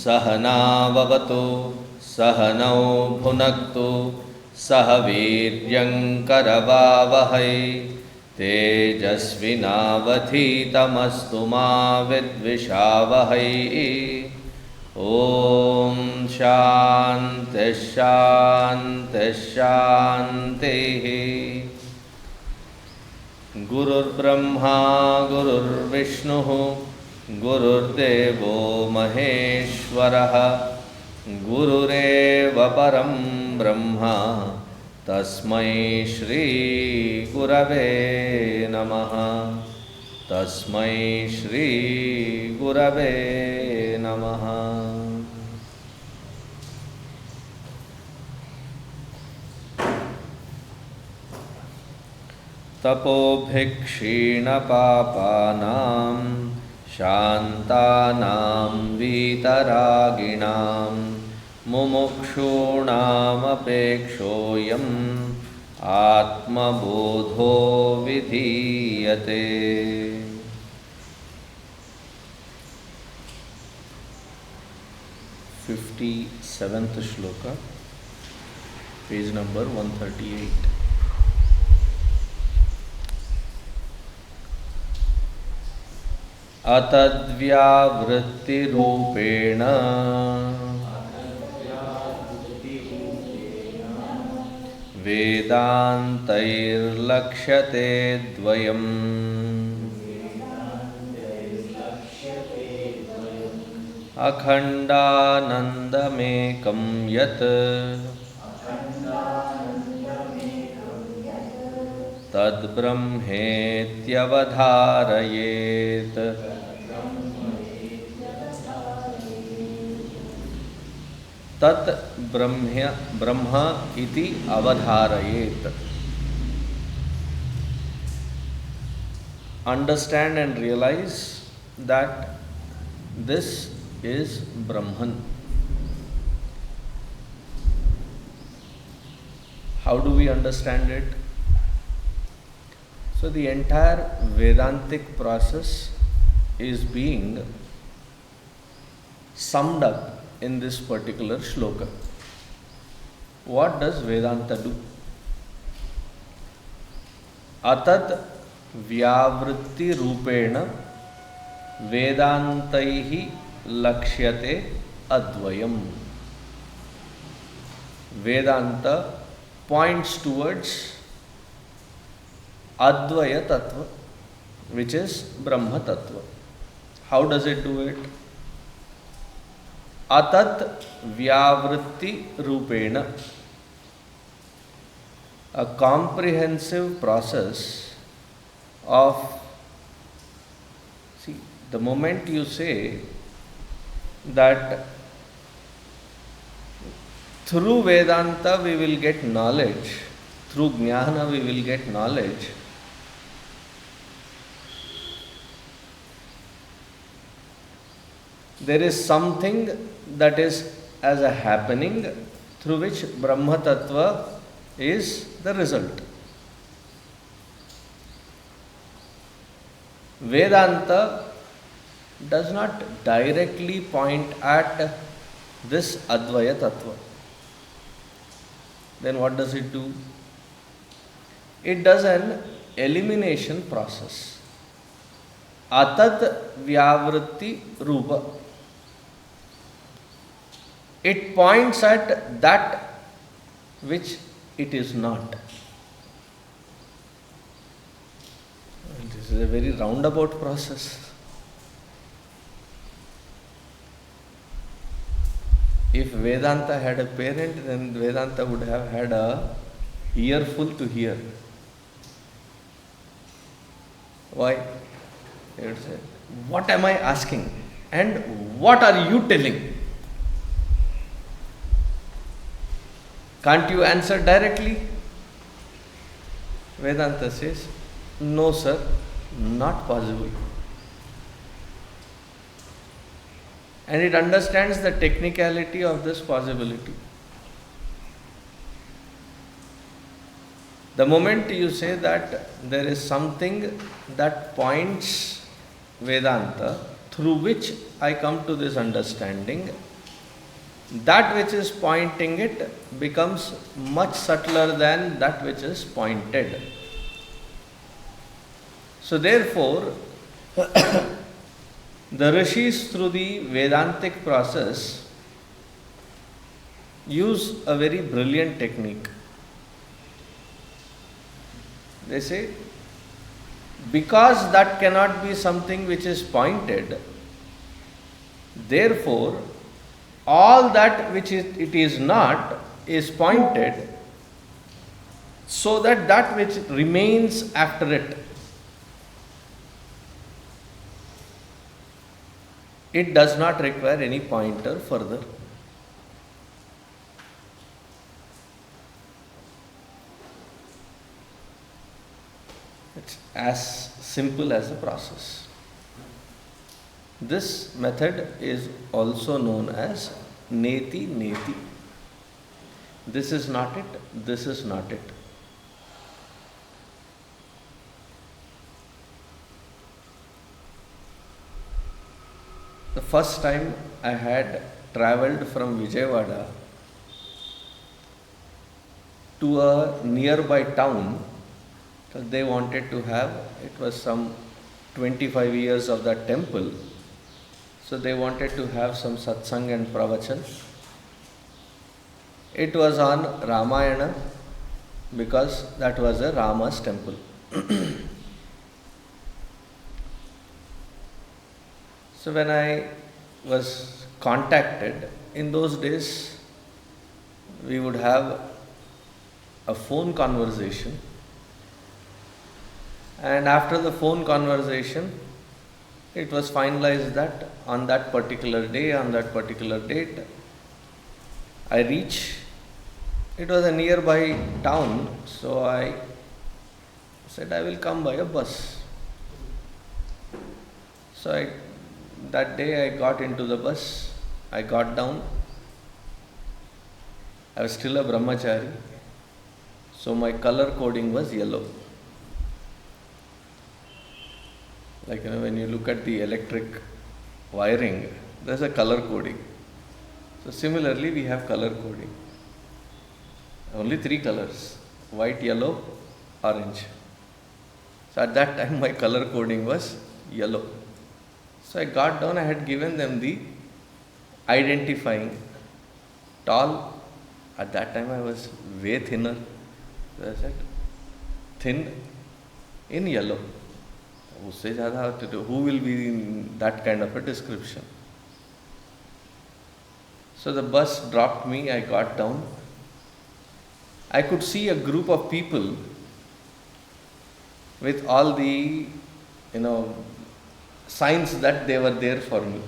सहनाववतु सहनौ भुनक्तु सह वीर्यङ्करवावहै तेजस्विनावधीतमस्तु मा विद्विषावहै। ॐ शान्तिः शान्तिः शान्तिः। गुरुर्ब्रह्मा गुरुर्विष्णुः गुरुर्देवो महेश्वरः गुरुरेव परं ब्रह्म तस्मै श्री गुरवे नमः। तस्मै श्री गुरवे नमः। तपोभिक्षीणपापानां शान्तानां वीतरागिणां मुमुक्षूणामपेक्षोऽयम् आत्मबोधो विधीयते। 57th shloka, page number 138. atadvyāvṛttirūpeṇa vedāntairlakṣyate'dvayam akhaṇḍānandamekaṃ yat tasyānandalavāśritāḥ tat brahma iti avadhārayet. Understand and realize that this is Brahman. How do we understand it? So the entire Vedantic process is being summed up in this particular shloka. What does Vedanta do? atadvyāvṛttirūpeṇa vedāntairlakṣyate'dvayam. Vedanta points towards Advaya Tattva, which is Brahma Tattva. How does it do it? atadvyāvṛttirūpeṇa, a comprehensive process of, see, the moment you say that through Vedanta we will get knowledge, through Jnana we will get knowledge, there is something that is as a happening through which Brahma Tattva is the result. Vedanta does not directly point at this Advaya Tattva. Then what does it do? It does an elimination process. Atadvyāvṛttirūpa. It points at that which it is not. This is a very roundabout process. If Vedanta had a parent, then Vedanta would have had a earful to hear. Why? They would say, what am I asking? And what are you telling? Can't you answer directly? Vedanta says, no sir, not possible. And it understands the technicality of this possibility. The moment you say that there is something that points Vedanta through which I come to this understanding, that which is pointing it becomes much subtler than that which is pointed. So therefore, the rishis through the Vedantic process use a very brilliant technique. They say, because that cannot be something which is pointed, therefore, all that which it is not is pointed, so that that which remains after it does not require any pointer further. It's as simple as a process. This method is also known as neti neti. This is not it, this is not it. The first time I had travelled from Vijayawada to a nearby town, they wanted to have, it was some 25 years of that temple, so they wanted to have some satsang and pravachan. It was on Ramayana because that was a Rama's temple. So when I was contacted, in those days we would have a phone conversation, and after the phone conversation it was finalized that on that particular day, on that particular date, I reach. It was a nearby town, so I said I will come by a bus. So that day I got into the bus, I got down. I was still a brahmachari, so my color coding was yellow. Like, when you look at the electric wiring, there's a color coding. So similarly, we have color coding. Only 3 colors: white, yellow, orange. So at that time, my color coding was yellow. So I got down, I had given them the identifying tall. At that time, I was way thinner. So I said, thin in yellow. उससे ज़्यादा who will be in that kind of a description? So the bus dropped me, I got down. I could see a group of people with all the, signs that they were there for me.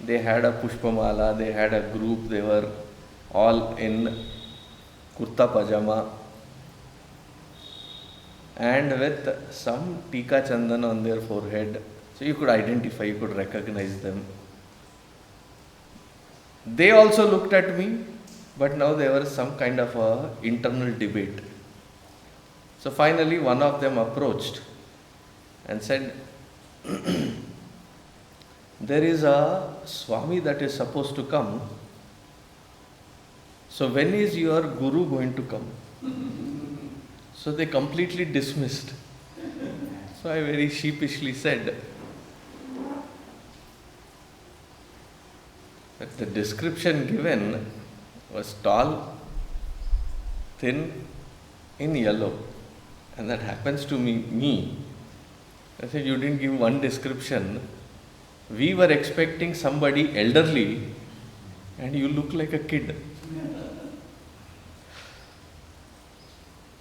They had a pushpamala, they had a group, they were all in kurta pajama and with some tika chandan on their forehead. So you could identify, you could recognize them. They also looked at me, but now there was some kind of a internal debate. So finally one of them approached and said, there is a Swami that is supposed to come. So when is your guru going to come? So they completely dismissed. So I very sheepishly said that the description given was tall, thin, in yellow, and that happens to be me. I said, you didn't give one description. We were expecting somebody elderly, and you look like a kid.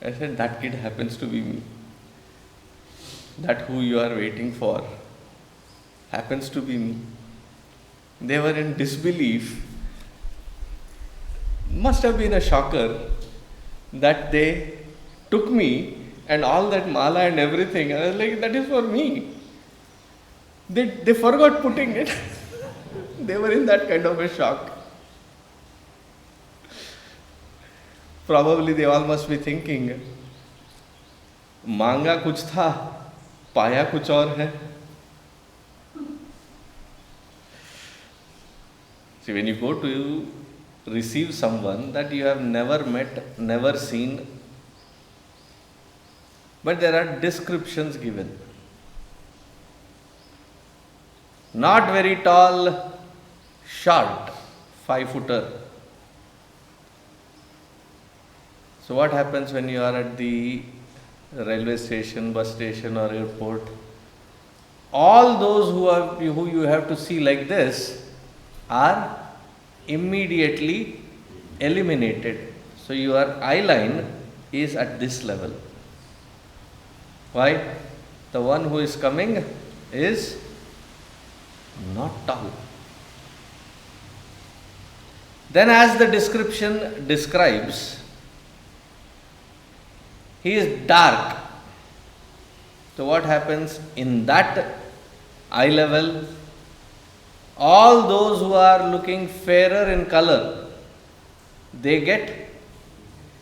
I said, that kid happens to be me. That who you are waiting for happens to be me. They were in disbelief. Must have been a shocker that they took me and all that mala and everything. I was like, that is for me. They forgot putting it. They were in that kind of a shock. Probably they all must be thinking, मांगा कुछ था, पाया कुछ और है. See, when you go to receive someone that you have never met, never seen, but there are descriptions given. Not very tall, short, 5-footer. So what happens when you are at the railway station, bus station or airport? All those who you have to see like this are immediately eliminated. So your eye line is at this level. Why? The one who is coming is not tall. Then as the description describes, he is dark. So what happens in that eye level? All those who are looking fairer in color, they get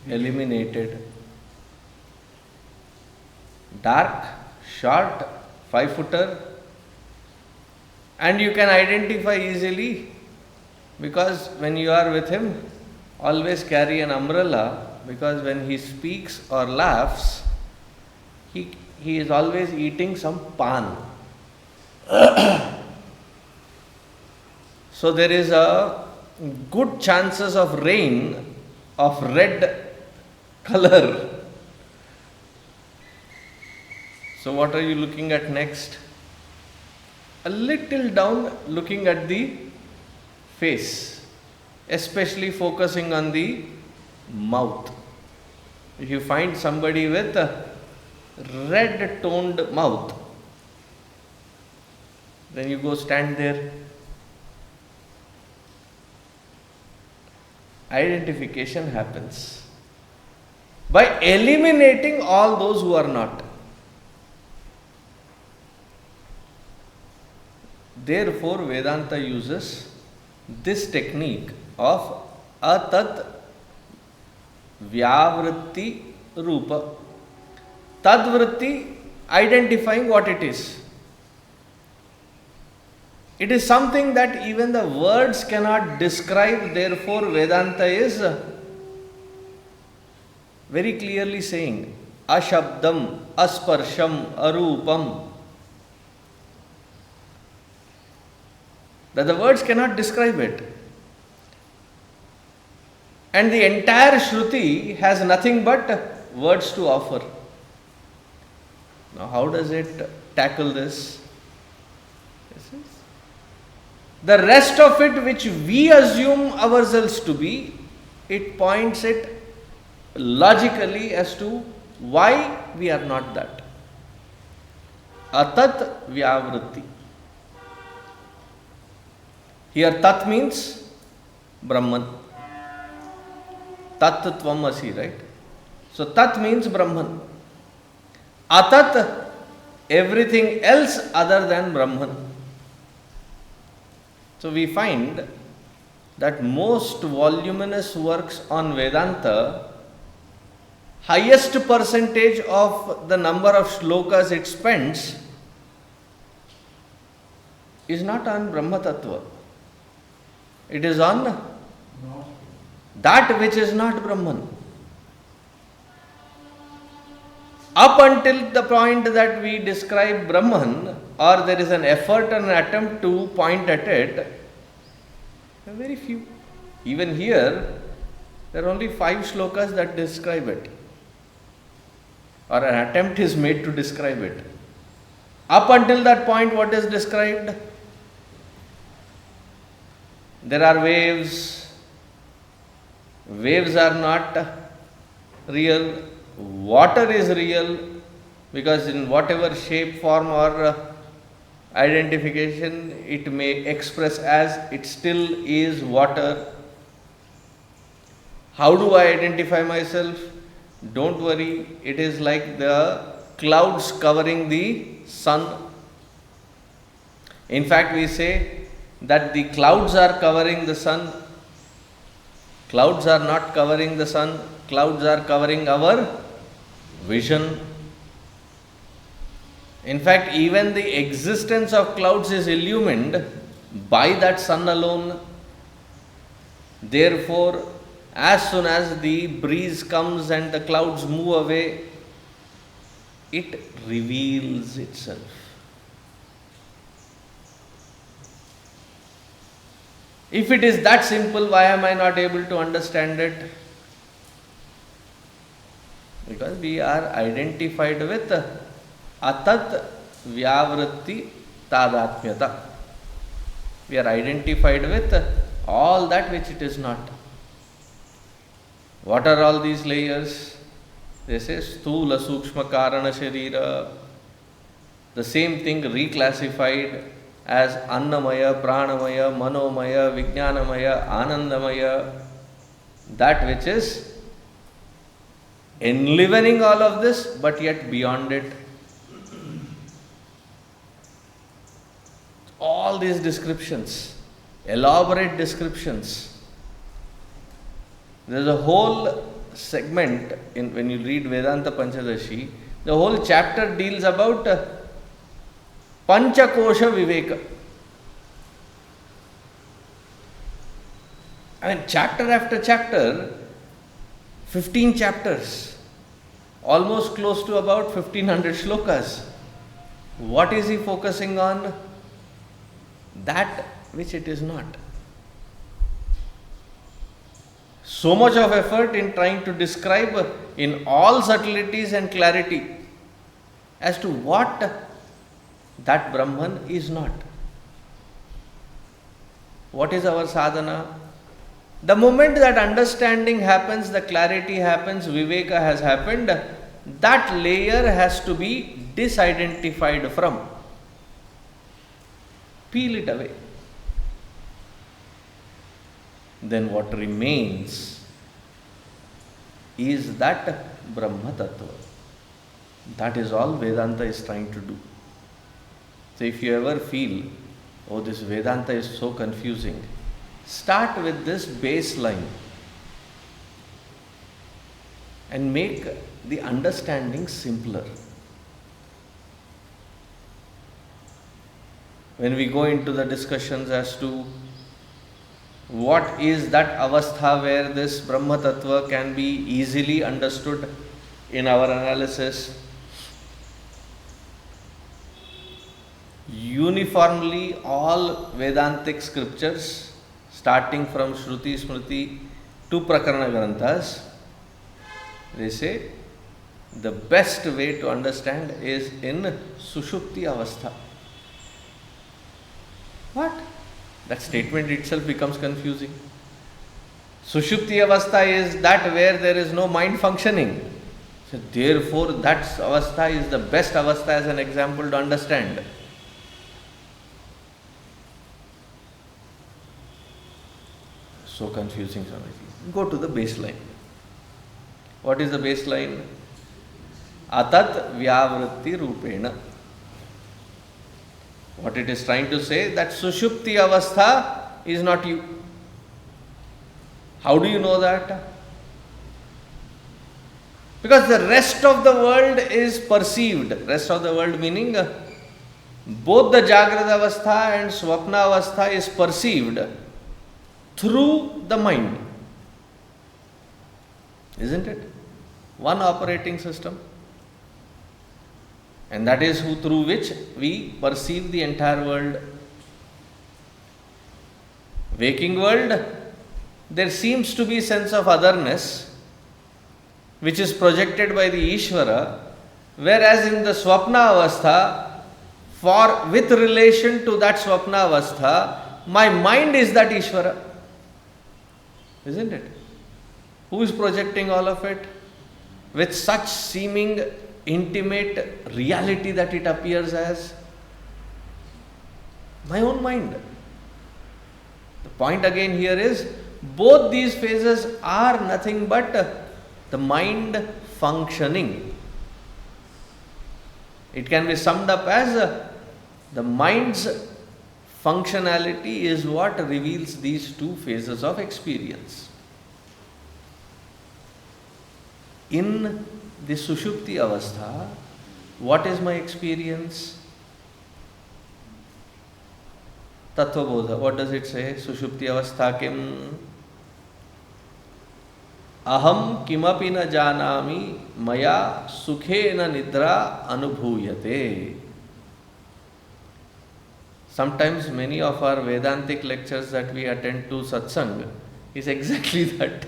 eliminated. Dark, short, 5-footer, and you can identify easily because when you are with him, always carry an umbrella, because when he speaks or laughs, he is always eating some pan. So there is a good chances of rain of red color. So what are you looking at next? A little down, looking at the face, especially focusing on the mouth. If you find somebody with a red toned mouth, then you go stand there. Identification happens by eliminating all those who are not. Therefore, Vedanta uses this technique of atadvyāvṛttirūpeṇa. Tadvritti, identifying what it is. It is something that even the words cannot describe. Therefore, Vedanta is very clearly saying ashabdam, asparsham, arupam. That the words cannot describe it. And the entire Shruti has nothing but words to offer. Now, how does it tackle this? The rest of it which we assume ourselves to be, it points it logically as to why we are not that. Atadvyāvṛtti. Here tat means Brahman. Tat tvam asi, right? So tat means Brahman. Atat, everything else other than Brahman. So we find that most voluminous works on Vedanta, highest percentage of the number of shlokas it spends is not on Brahma Tattva. It is on that which is not Brahman. Up until the point that we describe Brahman, or there is an effort and an attempt to point at it, there are very few. Even here, there are only 5 shlokas that describe it, or an attempt is made to describe it. Up until that point, what is described? There are waves. Waves are not real. Water is real, because in whatever shape, form or identification it may express as, it still is water. How do I identify myself? Don't worry, it is like the clouds covering the sun. In fact, we say that the clouds are covering the sun. Clouds are not covering the sun. Clouds are covering our vision. In fact, even the existence of clouds is illumined by that sun alone. Therefore, as soon as the breeze comes and the clouds move away, it reveals itself. If it is that simple, why am I not able to understand it? Because we are identified with atadvyāvṛttirūpeṇa. We are identified with all that which it is not. What are all these layers? They say sthula sukshma karana sharira. The same thing reclassified as annamaya, pranamaya, manomaya, vijnanamaya, anandamaya. That which is enlivening all of this, but yet beyond it. All these descriptions, elaborate descriptions. There is a whole segment when you read Vedanta Panchadashi, the whole chapter deals about Panchakosha Viveka. I mean, chapter after chapter, 15 chapters, almost close to about 1500 shlokas. What is he focusing on? That which it is not. So much of effort in trying to describe in all subtleties and clarity as to what that Brahman is not. What is our sadhana? The moment that understanding happens, the clarity happens, viveka has happened, that layer has to be disidentified from. Peel it away. Then what remains is that Brahma Tattva. That is all Vedanta is trying to do. So if you ever feel, oh, this Vedanta is so confusing, start with this baseline and make the understanding simpler. When we go into the discussions as to what is that avastha where this Brahma Tattva can be easily understood in our analysis, uniformly all Vedantic scriptures, starting from Shruti, Smriti to Prakarana Granthas, they say the best way to understand is in Sushupti Avastha. What? That statement itself becomes confusing. Sushupti Avastha is that where there is no mind functioning. So therefore that Avastha is the best Avastha as an example to understand. So confusing, Swamiji. Go to the baseline. What is the baseline? Atadvyāvṛttirūpeṇa. What it is trying to say, that Sushupti Avastha is not you. How do you know that? Because the rest of the world is perceived. Rest of the world meaning both the Jagrata Avastha and Swapna Avastha is perceived through the mind. Isn't it? One operating system. And that is through which we perceive the entire world. Waking world, there seems to be sense of otherness which is projected by the Ishvara, whereas in the Swapna Avastha, with relation to that Swapna Avastha, my mind is that Ishvara. Isn't it? Who is projecting all of it? With such seeming intimate reality that it appears as my own mind. The point again here is, both these phases are nothing but the mind functioning. It can be summed up as the mind's functionality is what reveals these two phases of experience. In the Sushupti Avastha, what is my experience? Atmabodha. What does it say? Sushupti Avastha kim? aham kimapi na janami maya sukhena nidra anubhuyate. Sometimes many of our Vedantic lectures that we attend to satsang is exactly that.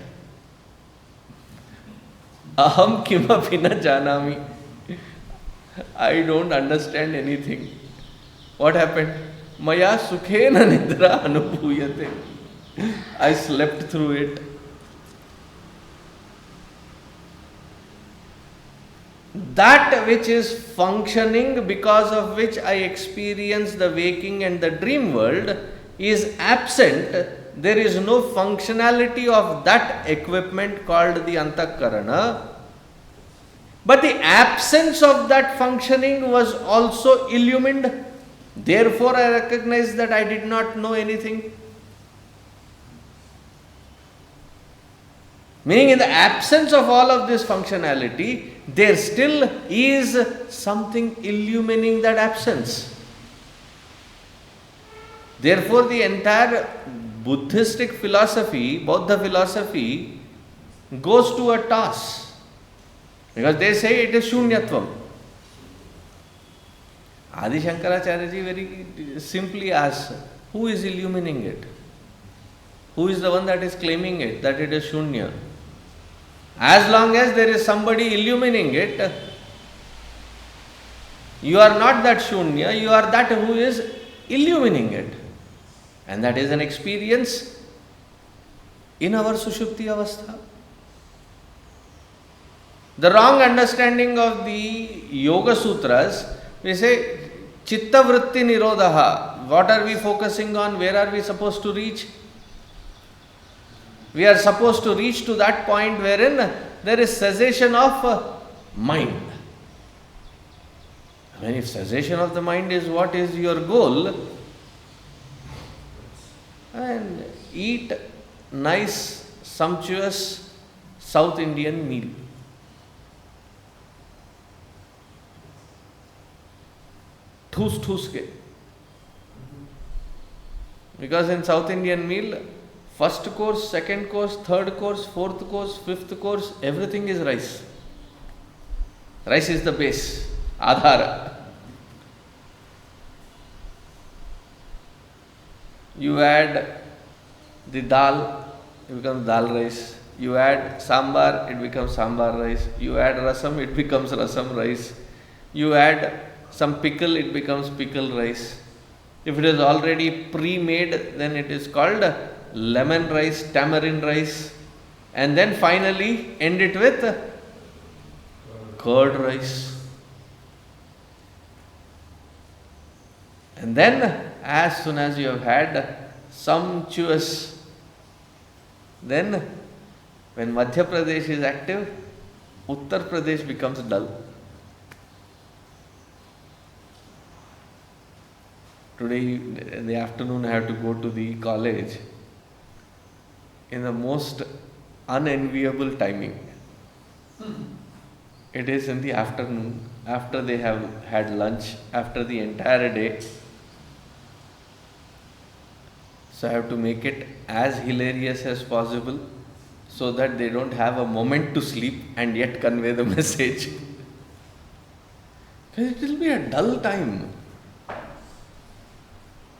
Aham kimapi na janami. I don't understand anything. What happened? Maya sukhena nidra anubhuyate. I slept through it. That which is functioning, because of which I experience the waking and the dream world, is absent. There is no functionality of that equipment called the antakarana. But the absence of that functioning was also illumined. Therefore, I recognize that I did not know anything. Meaning, in the absence of all of this functionality, there still is something illumining that absence. Therefore, the entire Buddhistic philosophy, Buddha philosophy, goes to a toss. Because they say it is Shunyatvam. Adi Shankaracharya very simply asks, who is illumining it? Who is the one that is claiming it, that it is Shunya? As long as there is somebody illumining it, you are not that Shunya, you are that who is illumining it. And that is an experience in our Sushupti Avastha. The wrong understanding of the Yoga Sutras, we say, Chitta Vritti Nirodha. What are we focusing on? Where are we supposed to reach? We are supposed to reach to that point wherein there is cessation of mind. I mean, if cessation of the mind is what is your goal, and eat nice, sumptuous South Indian meal. Thus ke. Because in South Indian meal, first course, second course, third course, fourth course, fifth course, everything is rice. Rice is the base, adhara. You add the dal, it becomes dal rice. You add sambar, it becomes sambar rice. You add rasam, it becomes rasam rice. You add some pickle, it becomes pickle rice. If it is already pre-made, then it is called lemon rice, tamarind rice. And then finally end it with curd rice. And then as soon as you have had sumptuous, then when Madhya Pradesh is active, Uttar Pradesh becomes dull. Today in the afternoon I have to go to the college in the most unenviable timing. It is in the afternoon, after they have had lunch, after the entire day. So I have to make it as hilarious as possible so that they don't have a moment to sleep and yet convey the message. Because it will be a dull time.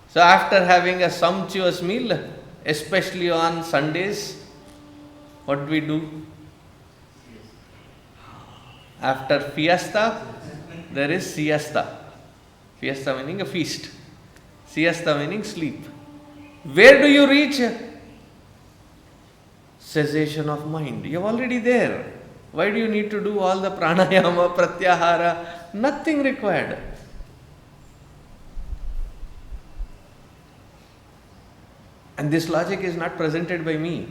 So after having a sumptuous meal, especially on Sundays, what do we do? After fiesta, there is siesta. Fiesta meaning a feast. Siesta meaning sleep. Where do you reach? Cessation of mind. You are already there. Why do you need to do all the pranayama, pratyahara? Nothing required. And this logic is not presented by me.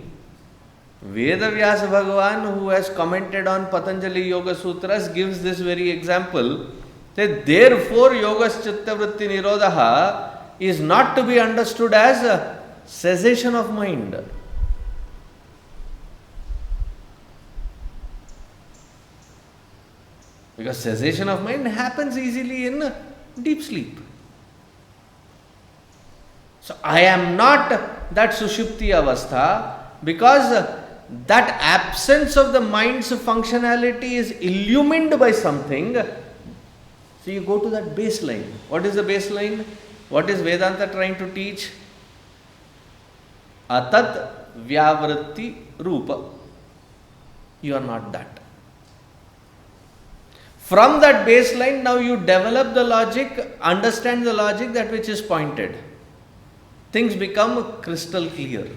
Vedavyasa Bhagavan, who has commented on Patanjali Yoga Sutras, gives this very example. That therefore, Yogas Chitta Vritti Nirodha is not to be understood as a cessation of mind. Because cessation of mind happens easily in deep sleep. So I am not that Sushupti Avastha, because that absence of the mind's functionality is illumined by something. So you go to that baseline. What is the baseline? What is Vedanta trying to teach? Atadvyāvṛttirūpeṇa. You are not that. From that baseline, now you develop the logic, understand the logic, that which is pointed. Things become crystal clear.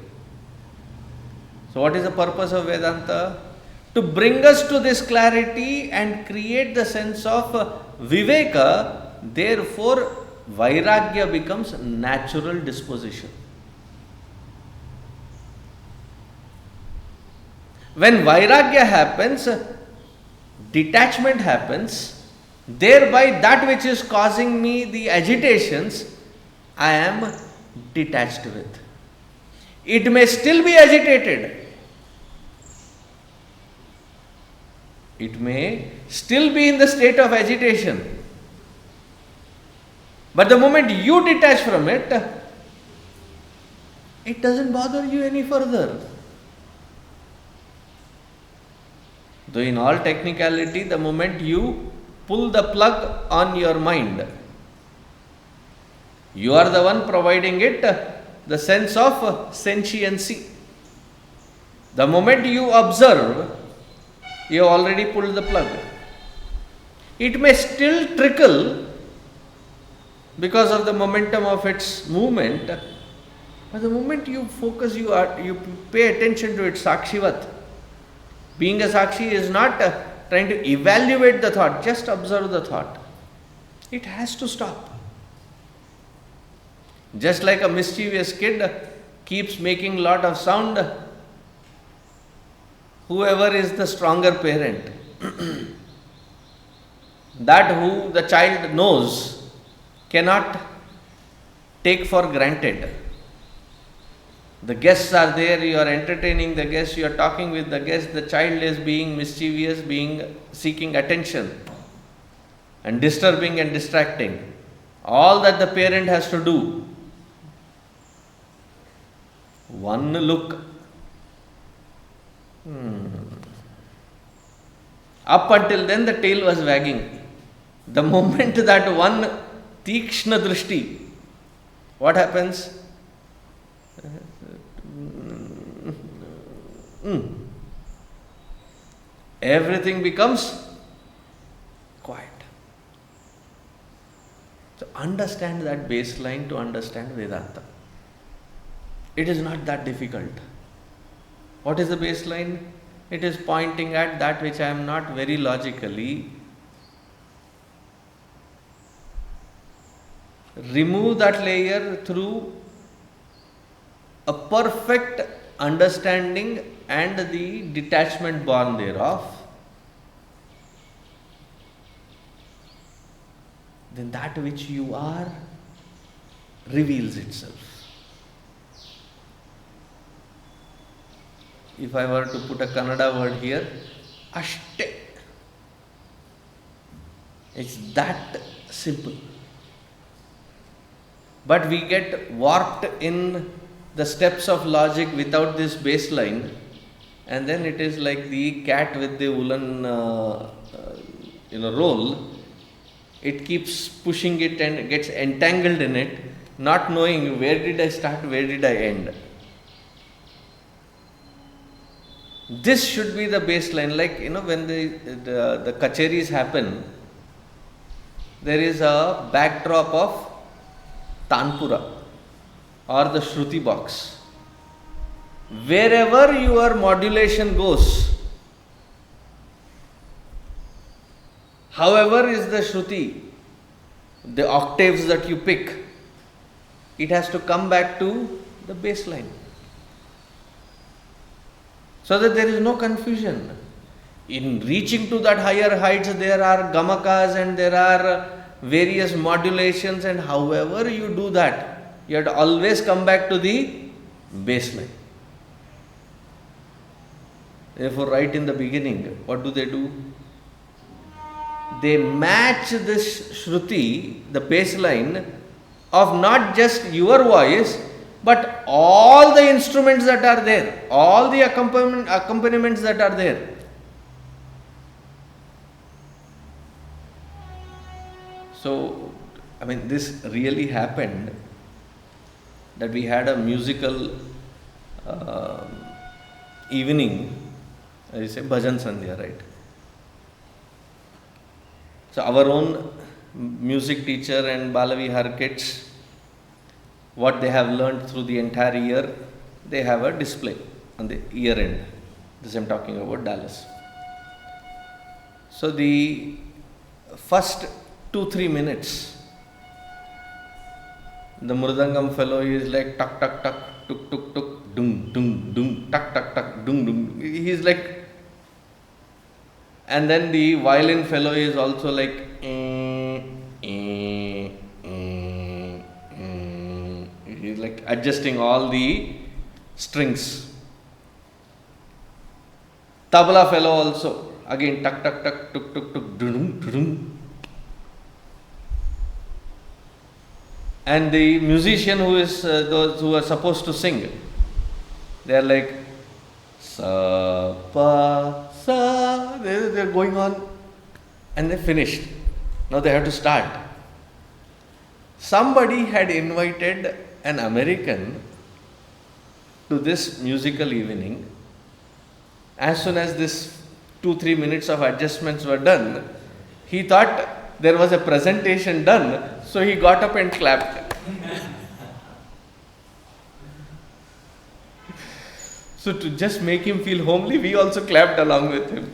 So what is the purpose of Vedanta? To bring us to this clarity and create the sense of viveka. Therefore, vairagya becomes natural disposition. When vairagya happens, detachment happens, thereby that which is causing me the agitations, I am detached with. It may still be agitated. It may still be in the state of agitation. But the moment you detach from it, it doesn't bother you any further. Though in all technicality, the moment you pull the plug on your mind, you are the one providing it the sense of sentiency. The moment you observe, you have already pulled the plug. It may still trickle because of the momentum of its movement, but the moment you focus, you pay attention to it, sakshivat. Being a sakshi is not trying to evaluate the thought, just observe the thought. It has to stop. Just like a mischievous kid keeps making lot of sound, whoever is the stronger parent, that who the child knows, cannot take for granted. The guests are there, you are entertaining the guests, you are talking with the guests, the child is being mischievous, seeking attention and disturbing and distracting. All that the parent has to do, one look. Up until then the tail was wagging. The moment that one tikshna drishti, what happens? Everything becomes quiet. So understand that baseline to understand Vedanta. It is not that difficult. What is the baseline? It is pointing at that which I am not very logically. Remove that layer through a perfect understanding and the detachment born thereof. Then that which you are reveals itself. If I were to put a Kannada word here, ashte. It's that simple. But we get warped in the steps of logic without this baseline, and then it is like the cat with the woolen roll. It keeps pushing it and gets entangled in it, not knowing where did I start, where did I end. This should be the baseline. Like, when the kacheris happen, there is a backdrop of Tanpura or the Shruti box. Wherever your modulation goes, however is the Shruti, the octaves that you pick, it has to come back to the baseline, so that there is no confusion. In reaching to that higher heights, there are gamakas and there are various modulations, and however you do that, you have to always come back to the baseline. Therefore, right in the beginning, what do? They match this Shruti, the baseline, of not just your voice, but all the instruments that are there, all the accompaniments that are there. So, this really happened, that we had a musical evening, I say bhajan sandhya, right? So our own music teacher and Balavihar kids, what they have learned through the entire year, they have a display on the year end. This I am talking about Dallas. So the first 2-3 minutes, the Mridangam fellow is like tuck tuck tuck, tuk tuk tuk, dung dung dung, tuck tuck tuck, dung dung. He is like, and then the violin fellow is also like, he is like adjusting all the strings. Tabla fellow also, again tuck tuck tuck, tuk tuk tuk, dung dung. And the musician who is those who are supposed to sing, they are like sa pa sa. They are going on, and they finished. Now they have to start. Somebody had invited an American to this musical evening. As soon as this 2-3 minutes of adjustments were done, he thought there was a presentation done. So he got up and clapped. So to just make him feel homely, we also clapped along with him.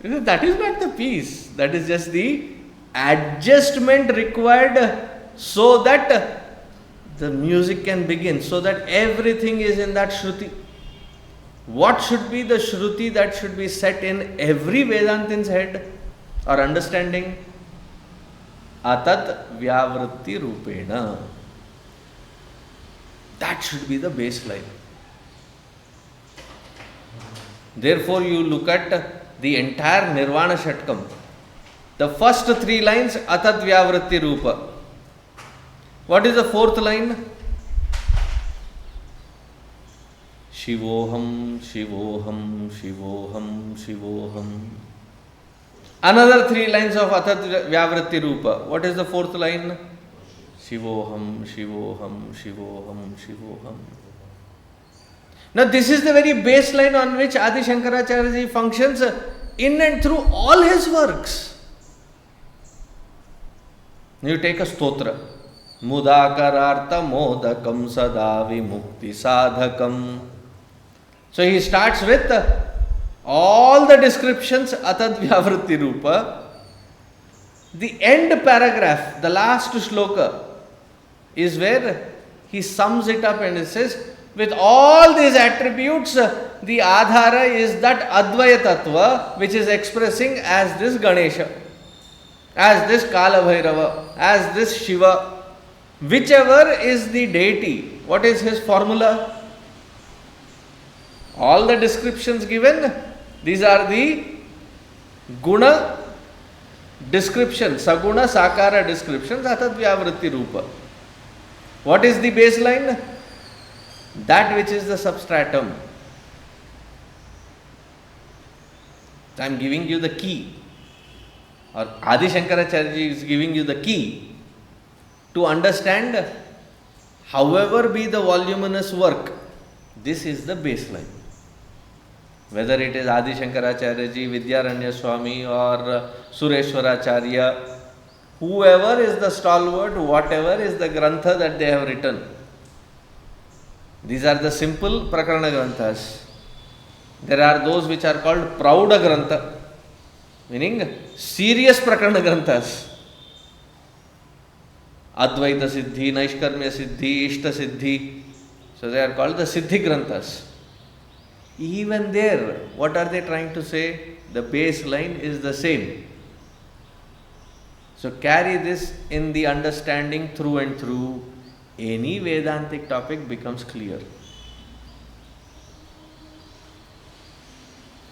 That is not the piece. That is just the adjustment required so that the music can begin, so that everything is in that Shruti. What should be the Shruti that should be set in every Vedantin's head or understanding? Atadvyāvṛttirūpeṇa. That should be the baseline. Therefore, you look at the entire Nirvana Shatkam. The first 3 lines, atadvyāvṛttirūpa. What is the 4th line? Shivoham, Shivoham, Shivoham, Shivoham. Another 3 lines of atadvyāvṛttirūpa. What is the 4th line? Shivoham, Shivoham, Shivoham, Shivoham. Now this is the very baseline on which Adi Shankaracharya functions in and through all his works. You take a stotra. Mudakarartha modakam sada vimukti sadhakam. So he starts with all the descriptions atadvyāvṛttirūpa. The end paragraph, the last shloka, is where he sums it up and he says, with all these attributes, the adhara is that advaya tattva which is expressing as this Ganesha, as this Kala Bhairava, as this Shiva. Whichever is the deity, what is his formula? All the descriptions given, these are the guna descriptions, saguna, sakara descriptions, atadvyāvṛttirūpa. What is the baseline? That which is the substratum. I am giving you the key, or Adi Shankaracharya is giving you the key to understand, however be the voluminous work, this is the baseline. Whether it is Adi Shankaracharya ji, Vidyaranya Swami or Sureshwaracharya, whoever is the stalwart, whatever is the grantha that they have written, these are the simple prakarana granthas. There are those which are called prauda grantha, meaning serious prakarana granthas. Advaita Siddhi, Naishkarmya Siddhi, Ishta Siddhi. So they are called the Siddhi Granthas. Even there, what are they trying to say? The baseline is the same. So carry this in the understanding through and through. Any Vedantic topic becomes clear.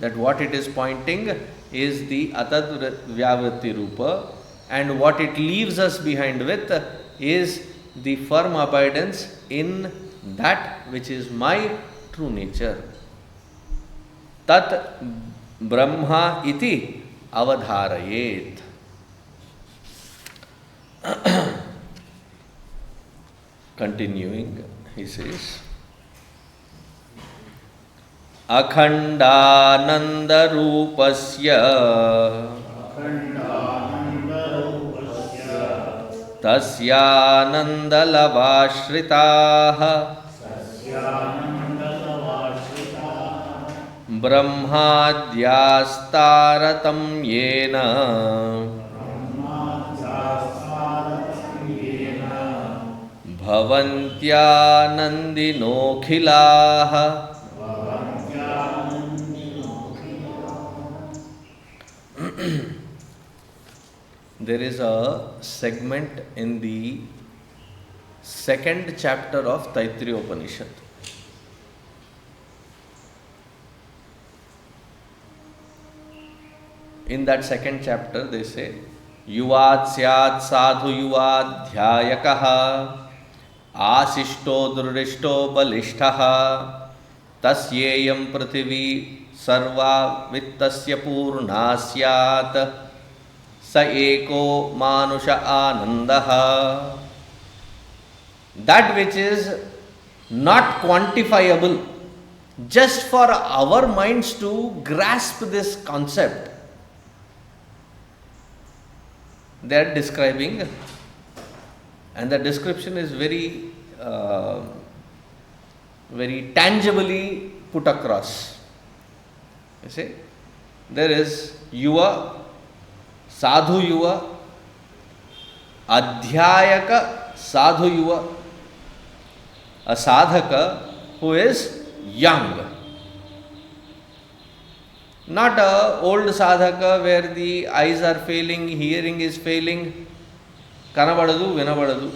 That what it is pointing is the atadvyāvṛttirūpa, and what it leaves us behind with is the firm abidance in that which is my true nature. Tat Brahma iti avadhārayet. Continuing, he says, akhaṇḍānandarūpasya tasyānandalavāśritāḥ brahmādyāstāratamyena bhavantyānandino'khilāḥ. There is a segment in the second chapter of Taittiriya Upanishad. In that second chapter, they say, Yuvat syat sadhu yuvat dhyayakaha asishto durishto balishtaha tasyāyam prithivi sarva vittasya purna syat sa eko manusha anandaha. That which is not quantifiable, just for our minds to grasp this concept, they are describing, and the description is very very tangibly put across. You see, there is yuva, sadhu yuva, adhyayaka sadhu yuva, a sadhaka who is young. Not a old sadhaka where the eyes are failing, hearing is failing, kanabadadu, vinabadadu.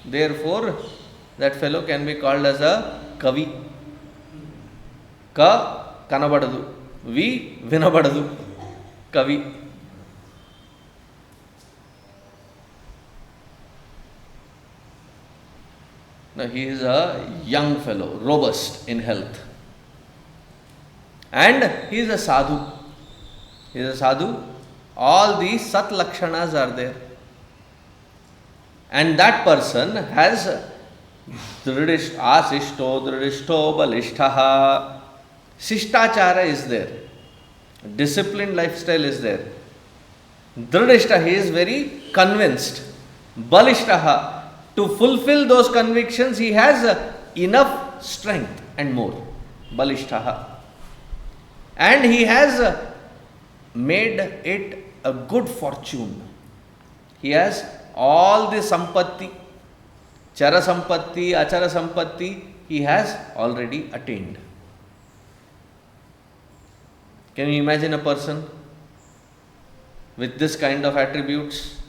Therefore, that fellow can be called as a kavi. Ka kanabadadu, vi vinabadadu, kavi. Now he is a young fellow, robust in health. And he is a sadhu. He is a sadhu. All these sat lakshanas are there. And that person has asishto, dridishto, balishtaha. Shishtachara is there. Disciplined lifestyle is there. Dridishta, he is very convinced. Balishtaha, to fulfill those convictions, he has enough strength and more. Balishtaha. And he has made it a good fortune. He has all the sampatti, chara sampatti, achara sampatti, he has already attained. Can you imagine a person with this kind of attributes?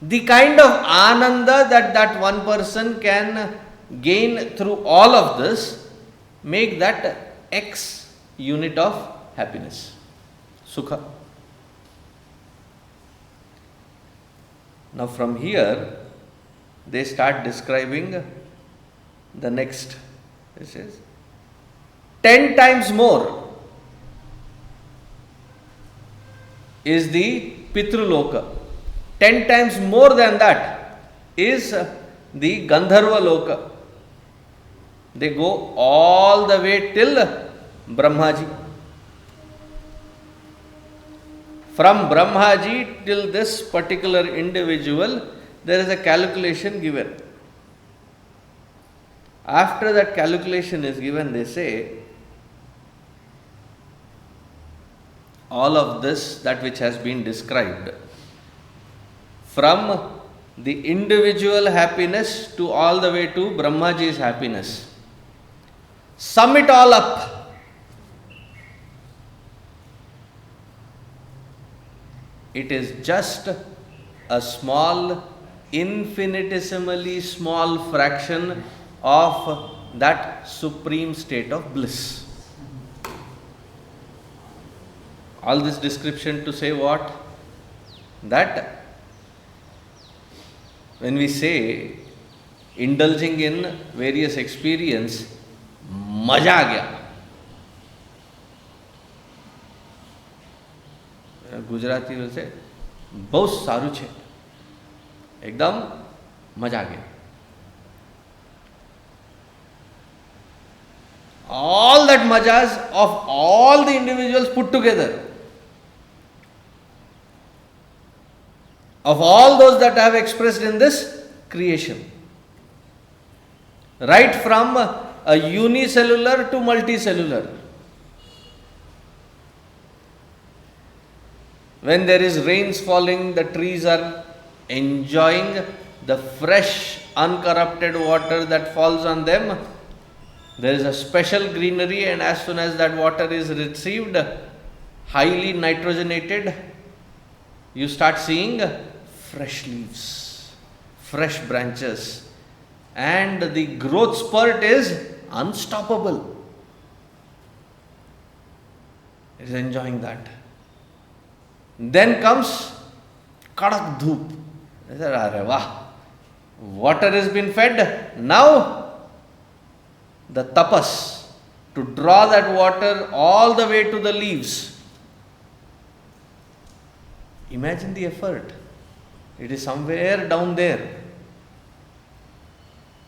The kind of ananda that one person can gain through all of this, make that X unit of happiness, sukha. Now from here, they start describing the next. This is 10 times more is the Pitruloka. 10 times more than that is the Gandharva Loka. They go all the way till Brahmaji. From Brahmaji till this particular individual, there is a calculation given. After that calculation is given, they say, all of this, that which has been described, from the individual happiness to all the way to Brahmaji's happiness, sum it all up. It is just a small, infinitesimally small fraction of that supreme state of bliss. All this description to say what? That when we say indulging in various experience, मजा आ गया. गुजराती बोलते बहुत सारू छे, एकदम मजा आ गया. All that majas of all the individuals put together, of all those that I have expressed in this creation, right from a unicellular to multicellular. When there is rains falling, the trees are enjoying the fresh, uncorrupted water that falls on them. There is a special greenery, and as soon as that water is received, highly nitrogenated, you start seeing fresh leaves, fresh branches, and the growth spurt is unstoppable. It is enjoying that. Then comes kadak dhoop. Water has been fed. Now the tapas to draw that water all the way to the leaves. Imagine the effort. It is somewhere down there.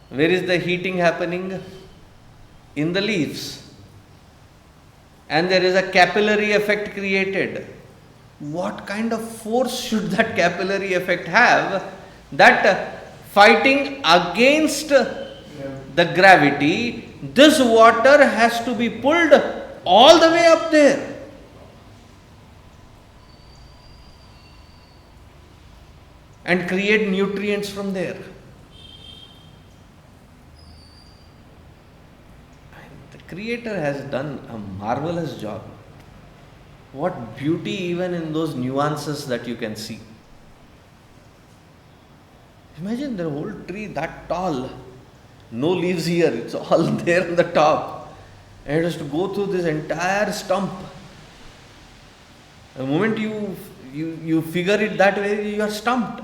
Where is the heating happening? In the leaves. And there is a capillary effect created. What kind of force should that capillary effect have that fighting against the gravity, this water has to be pulled all the way up there? And create nutrients from there. And the Creator has done a marvelous job. What beauty even in those nuances that you can see. Imagine the whole tree that tall, no leaves here, it's all there on the top. And it has to go through this entire stump. The moment you figure it that way, you are stumped.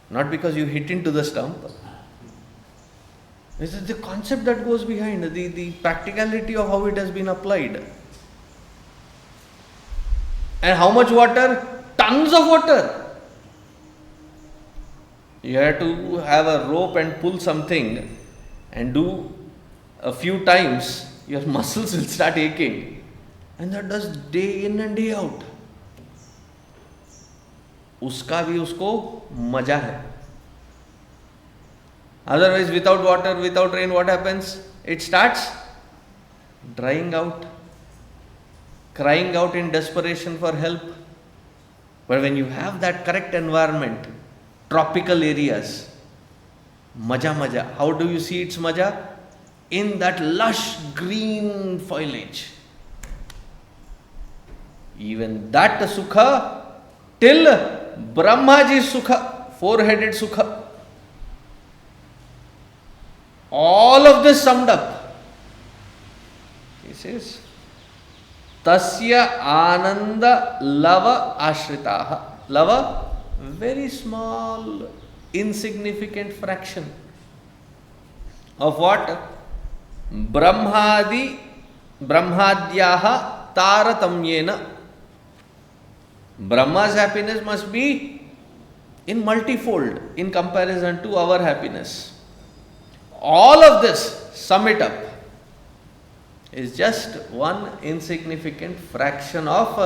Not because you hit into the stump. This is the concept that goes behind, the practicality of how it has been applied. And how much water? Tons of water. You have to have a rope and pull something and do a few times, your muscles will start aching. And that does day in and day out. उसका भी उसको मजा है. Otherwise, without water, without rain, what happens? It starts drying out, crying out in desperation for help. But when you have that correct environment, tropical areas, maja. How do you see its maja? In that lush green foliage. Even that sukha, till Brahmaji sukha, four-headed sukha. All of this summed up. He says, tasyānandalavāśritāḥ. Lava, very small, insignificant fraction of what? Brahmādyāstāratamyena. Brahma's happiness must be in multifold in comparison to our happiness. All of this, sum it up, is just one insignificant fraction of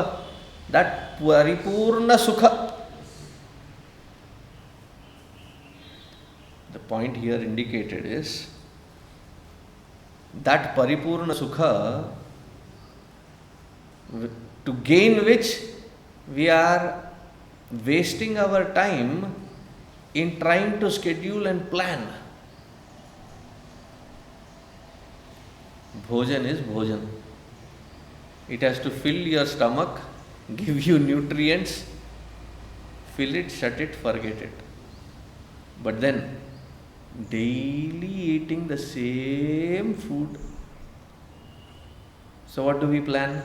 that paripurna sukha. The point here indicated is that paripurna sukha, to gain which we are wasting our time in trying to schedule and plan. Bhojan is bhojan. It has to fill your stomach, give you nutrients, fill it, shut it, forget it. But then, daily eating the same food. So what do we plan?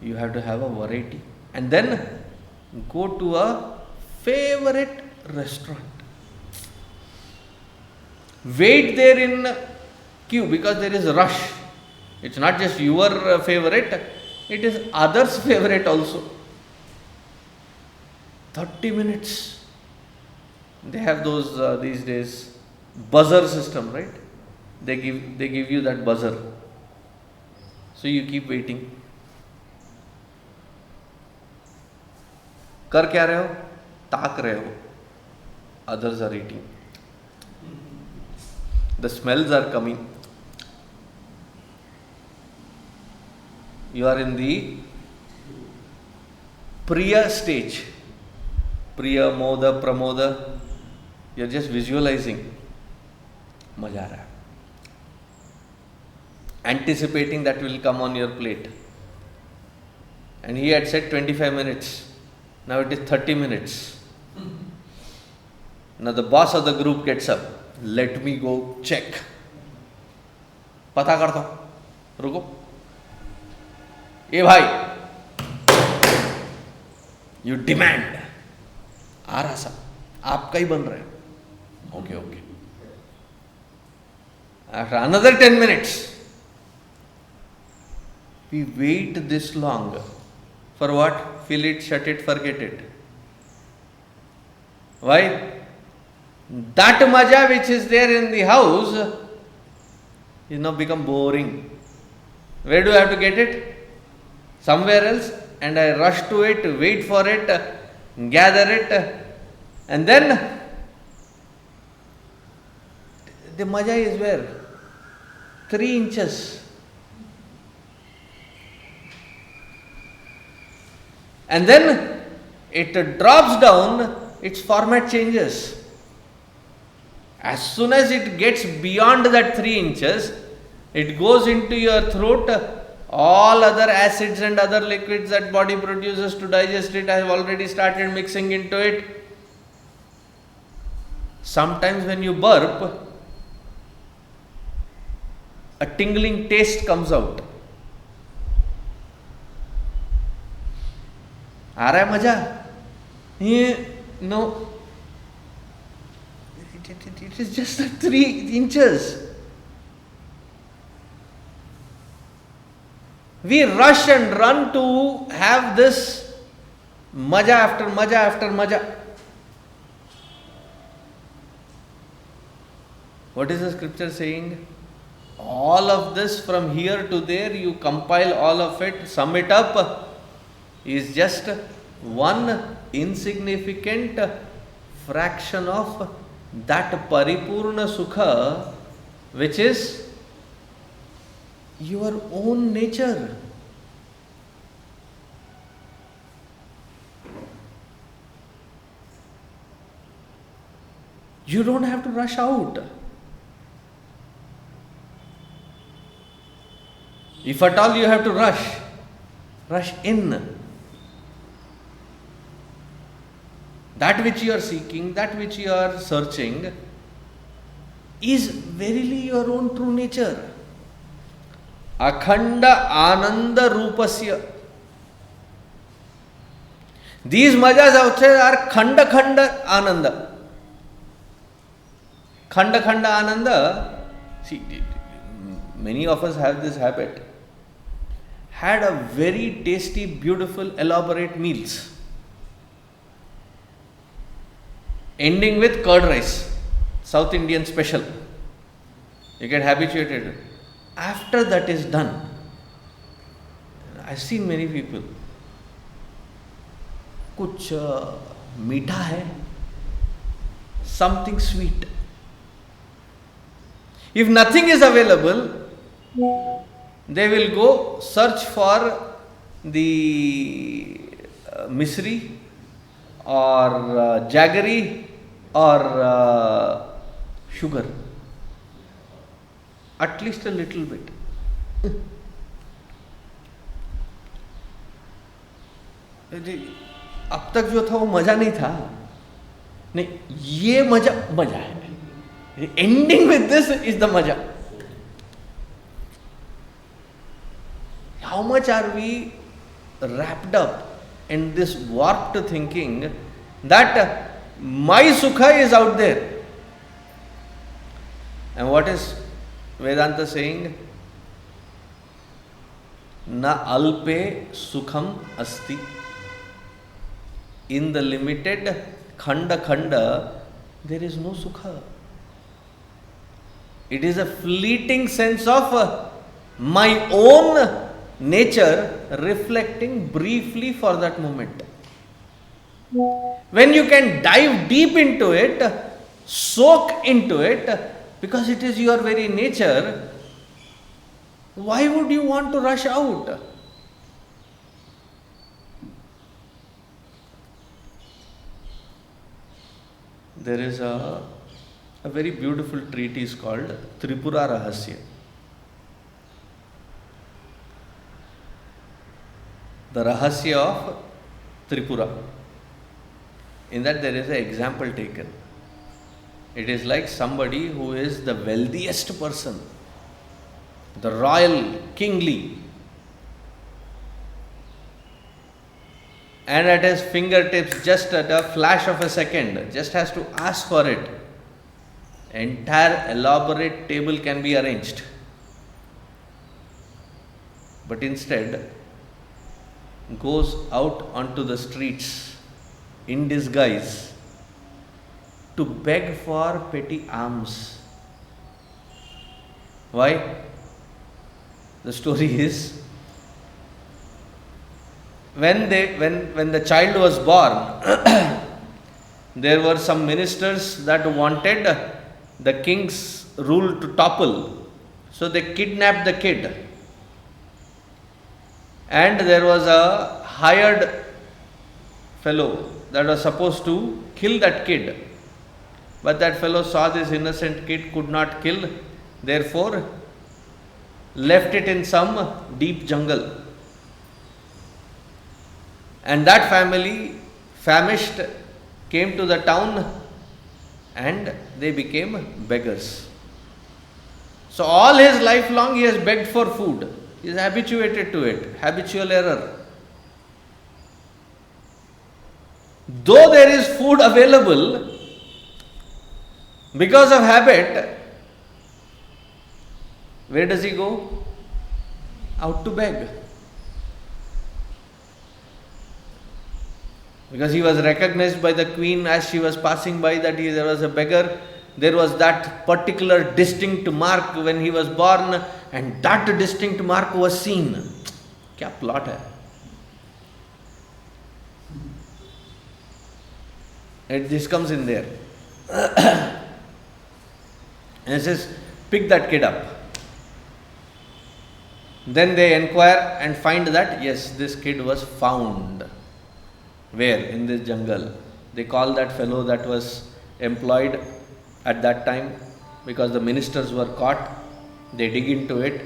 You have to have a variety. And then go to a favorite restaurant. Wait there in queue because there is a rush. It's not just your favorite, it is others' favorite also. 30 minutes. They have those these days buzzer system, right? They give you that buzzer. So you keep waiting. कर क्या रहे हो? ताक रहे हो. Others are eating. The smells are coming. You are in the Priya stage. Priya, Moda, Pramoda. You are just visualizing. मजा आ रहा है. Anticipating that will come on your plate. And he had said 25 minutes. Now it is 30 minutes. Now the boss of the group gets up. Let me go check. पता करता हूँ. रुको. ए भाई. You demand. आ रहा सा. आपका ही बन रहा है. Okay. After another 10 minutes. We wait this long. For what? Fill it, shut it, forget it. Why? That maja which is there in the house is now become boring. Where do I have to get it? Somewhere else, and I rush to it, wait for it, gather it, and then the maja is where? 3 inches. And then it drops down, its format changes. As soon as it gets beyond that 3 inches, it goes into your throat. All other acids and other liquids that body produces to digest it have already started mixing into it. Sometimes when you burp, a tingling taste comes out. आ रहा है मजा? No. It is just 3 inches. We rush and run to have this maja after maja after maja. What is the scripture saying? All of this from here to there, you compile all of it, sum it up, is just one insignificant fraction of that paripurna sukha, which is your own nature. You don't have to rush out. If at all you have to rush in. That which you are seeking, that which you are searching, is verily your own true nature. Akhaṇḍānandamekaṃ. These majas outside are khanda ananda. Khanda ananda. See, many of us have this habit. Had a very tasty, beautiful, elaborate meals. Ending with curd rice, South Indian special. You get habituated. After that is done, I've seen many people. कुछ मीठा है, something sweet. If nothing is available, they will go search for the misri or jaggery or sugar. At least a little bit. अब तक जो था वो मजा नहीं था. नहीं, ये मजा है. Ending with this is the maja. How much are we wrapped up in this warped thinking that my sukha is out there. And what is Vedanta saying? Na alpe sukham asti. In the limited khanda, there is no sukha. It is a fleeting sense of my own nature reflecting briefly for that moment. When you can dive deep into it, soak into it, because it is your very nature, why would you want to rush out? There is a very beautiful treatise called Tripura Rahasya. The Rahasya of Tripura. In that there is an example taken. It is like somebody who is the wealthiest person, the royal, kingly, and at his fingertips, just at a flash of a second, just has to ask for it. Entire elaborate table can be arranged. But instead, goes out onto the streets in disguise to beg for petty alms. Why? The story is, when the child was born, there were some ministers that wanted the king's rule to topple. So they kidnapped the kid. And there was a hired fellow that was supposed to kill that kid. But that fellow saw this innocent kid, could not kill, therefore left it in some deep jungle. And that family, famished, came to the town and they became beggars. So all his life long he has begged for food. He is habituated to it, habitual error. Though there is food available, because of habit, where does he go? Out to beg. Because he was recognized by the queen as she was passing by that there was a beggar. There was that particular distinct mark when he was born, and that distinct mark was seen. Kya plot hai? And this comes in there. And it says, pick that kid up. Then they inquire and find that, yes, this kid was found. Where? In this jungle. They call that fellow that was employed at that time, because the ministers were caught. They dig into it.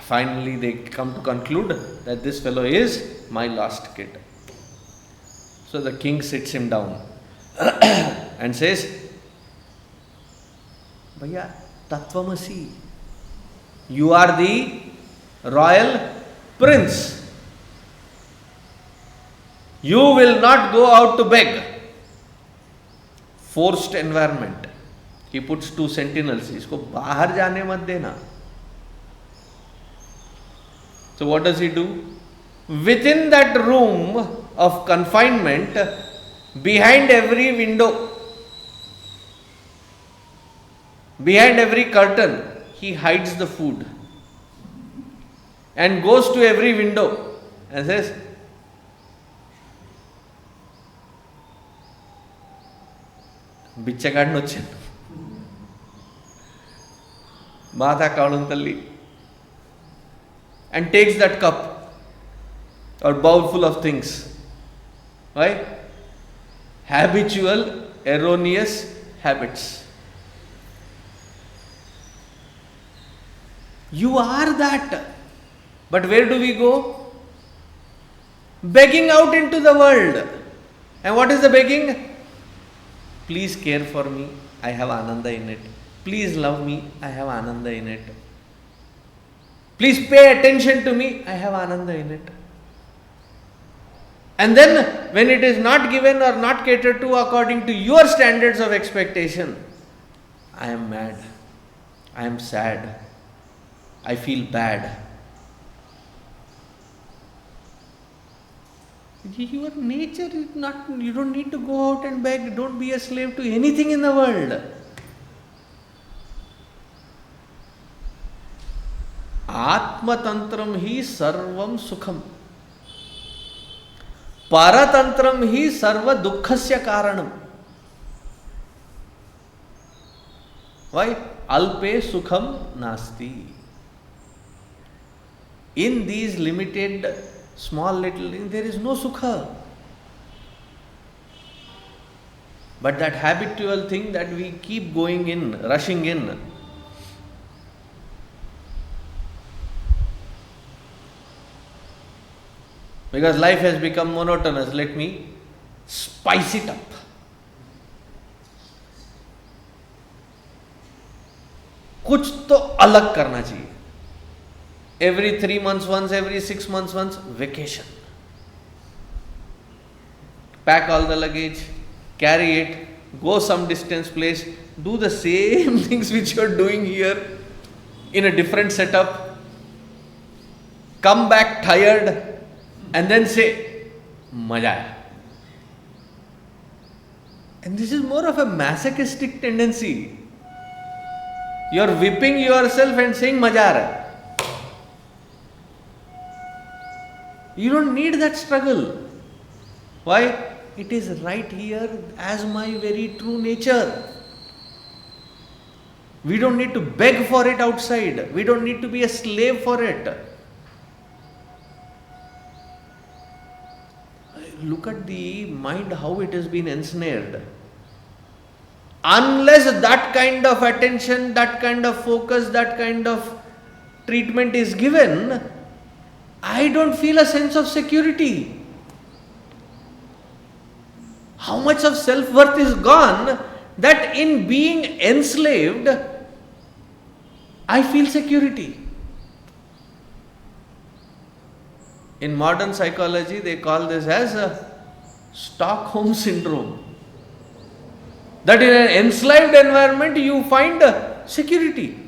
Finally, they come to conclude that this fellow is my lost kid. So the king sits him down and says, Bhaiya, Tattvamasi, you are the royal prince. You will not go out to beg. Forced environment. He puts 2 sentinels. Isko bahar jaane mat dena. So what does he do? Within that room of confinement, behind every window, behind every curtain, he hides the food and goes to every window and says, బిచ్చగాడిని వచ్చాను, మాతా కాళం తల్లి, and takes that cup or bowl full of things. Why? Habitual, erroneous habits. You are that. But where do we go? Begging out into the world. And what is the begging? Please care for me, I have ananda in it. Please love me, I have ananda in it. Please pay attention to me, I have ananda in it. And then when it is not given or not catered to according to your standards of expectation, I am mad, I am sad, I feel bad. Your nature is not, you don't need to go out and beg, don't be a slave to anything in the world. Atmatantram hi sarvam sukham. Paratantram hi sarva dukkhasya karanam. Why? Alpe sukham nasti. In these limited, small little things, there is no sukha. But that habitual thing that we keep going in, rushing in, because life has become monotonous, let me spice it up. कुछ तो अलग करना चाहिए. Every 3 months once, every 6 months once, vacation. Pack all the luggage, carry it, go some distance place, do the same things which you are doing here in a different setup, come back tired, and then say, Maja aaya. And this is more of a masochistic tendency. You are whipping yourself and saying, Maja aa raha hai. You don't need that struggle. Why? It is right here as my very true nature. We don't need to beg for it outside. We don't need to be a slave for it. Look at the mind, how it has been ensnared. Unless that kind of attention, that kind of focus, that kind of treatment is given, I don't feel a sense of security. How much of self-worth is gone that in being enslaved, I feel security. In modern psychology, they call this as a Stockholm syndrome. That in an enslaved environment, you find security.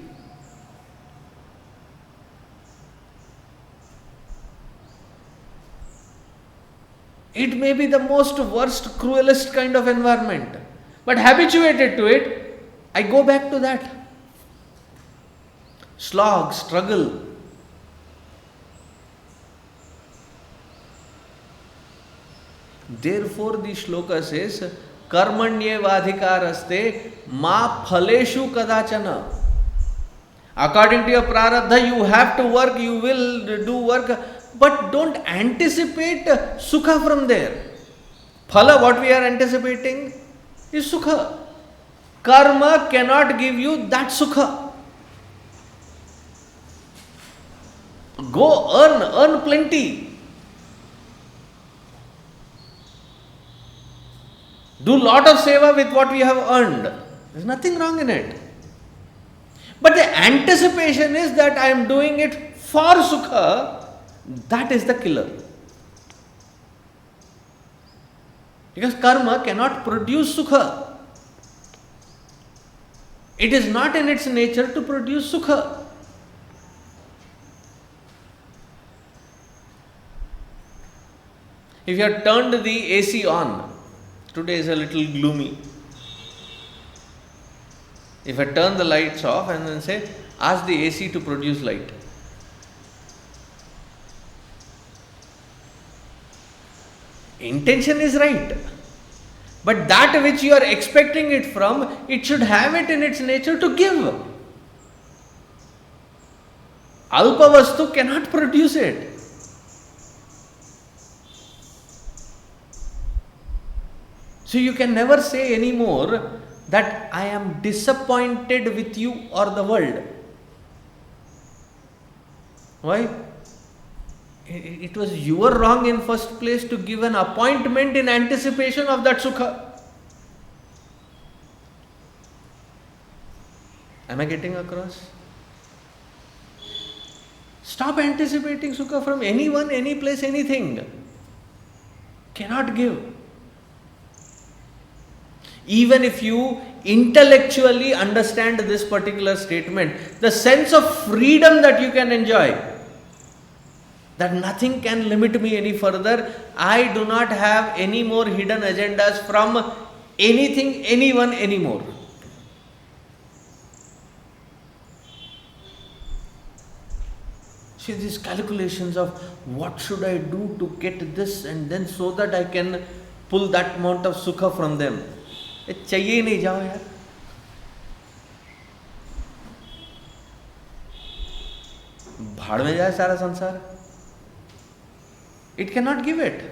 It may be the most worst, cruelest kind of environment. But habituated to it, I go back to that. Slog, struggle. Therefore, the shloka says, Karmanyevadhikaraste ma phaleshu kadachana. According to your prarabdha, you have to work, you will do work. But don't anticipate sukha from there. Phala, what we are anticipating, is sukha. Karma cannot give you that sukha. Go earn plenty. Do lot of seva with what we have earned. There is nothing wrong in it. But the anticipation is that I am doing it for sukha. That is the killer. Because karma cannot produce sukha. It is not in its nature to produce sukha. If you have turned the AC on, today is a little gloomy. If I turn the lights off and then say, ask the AC to produce light. Intention is right. But that which you are expecting it from, it should have it in its nature to give. Alpa vastu cannot produce it. So you can never say anymore that I am disappointed with you or the world. Why? It was your wrong in first place to give an appointment in anticipation of that sukha. Am I getting across? Stop anticipating sukha from anyone, any place, anything. Cannot give. Even if you intellectually understand this particular statement, the sense of freedom that you can enjoy, that nothing can limit me any further, I do not have any more hidden agendas from anything, anyone anymore. See, these calculations of what should I do to get this and then so that I can pull that amount of sukha from them. चाहिए ही नहीं, जाओ यार. भाड़ में जाए सारा संसार. It cannot give it.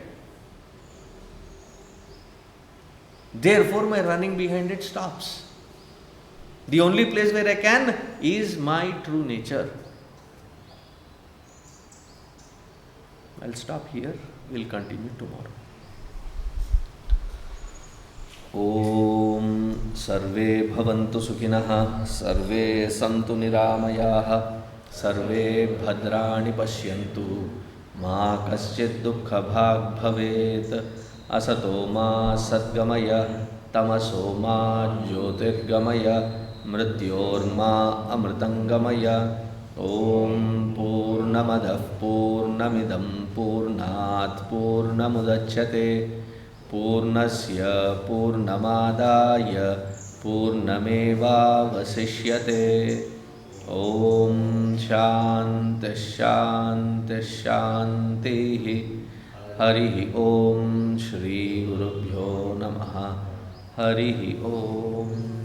Therefore, my running behind it stops. The only place where I can is my true nature. I'll stop here. We'll continue tomorrow. Om Sarve Bhavantu Sukhinah, Sarve Santu Niramayah, Sarve Bhadrani Pashyantu, Ma Kaschid Dukkha Bhag Bhavet, Asato Ma Sadgamaya, Tamaso Ma Jyotirgamaya, Mrityor Ma Amritangamaya. Om Purnamadah Purnamidam Purnat Purnamudachyate Purnasya Purnamadaya Purnameva Vasishyate. Om Shanti Shanti Shanti. Harihi Om Shri Gurubhyo Namaha. Harihi Om.